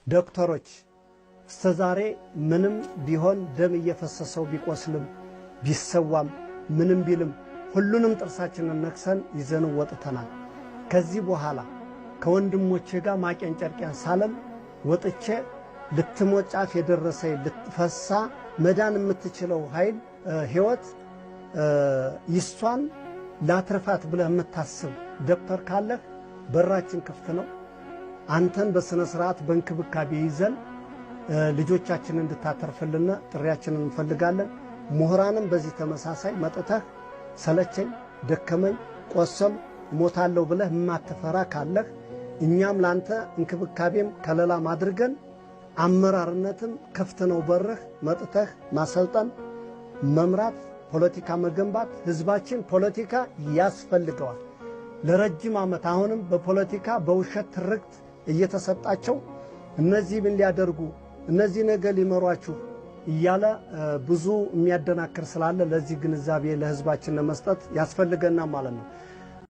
ዶክተሮች እስከዛሬ ምንም ቢሆን ደም እየፈሰሰው ቢቆስልም ቢሰዋም ምንም ቢልም ሁሉንም ጥርሳችንን ነክሰን ይዘን ወጥተናል። ከዚህ በኋላ ከወንድሞቼ ጋር ማቄን ጨርቄን ሳለም ወጥቼ ልትሞጫፍ የደረሰ ልትፈሳ መዳን የምትችለው ኃይል ህይወት ይሷን ላትረፋት ብለህ የምታስብ ዶክተር ካለህ በራችን ክፍት ነው። አንተን በስነ ስርዓት በእንክብካቤ ይዘን ልጆቻችንን እንድታተርፍልና ጥሪያችንን እንፈልጋለን። ምሁራንም በዚህ ተመሳሳይ መጥተህ ሰለቸኝ ደከመኝ ቆሰም ሞታለሁ ብለህ የማትፈራ ካለህ እኛም ላንተ እንክብካቤም ከለላም አድርገን አመራርነትም ክፍት ነው በርህ መጥተህ ማሰልጠን መምራት ፖለቲካ መገንባት ህዝባችን ፖለቲካ ያስፈልገዋል። ለረጅም ዓመት አሁንም በፖለቲካ በውሸት ትርክት እየተሰጣቸው እነዚህ ምን ሊያደርጉ እነዚህ ነገር ሊመሯችሁ እያለ ብዙ የሚያደናክር ስላለ ለዚህ ግንዛቤ ለህዝባችን ለመስጠት ያስፈልገና ማለት ነው።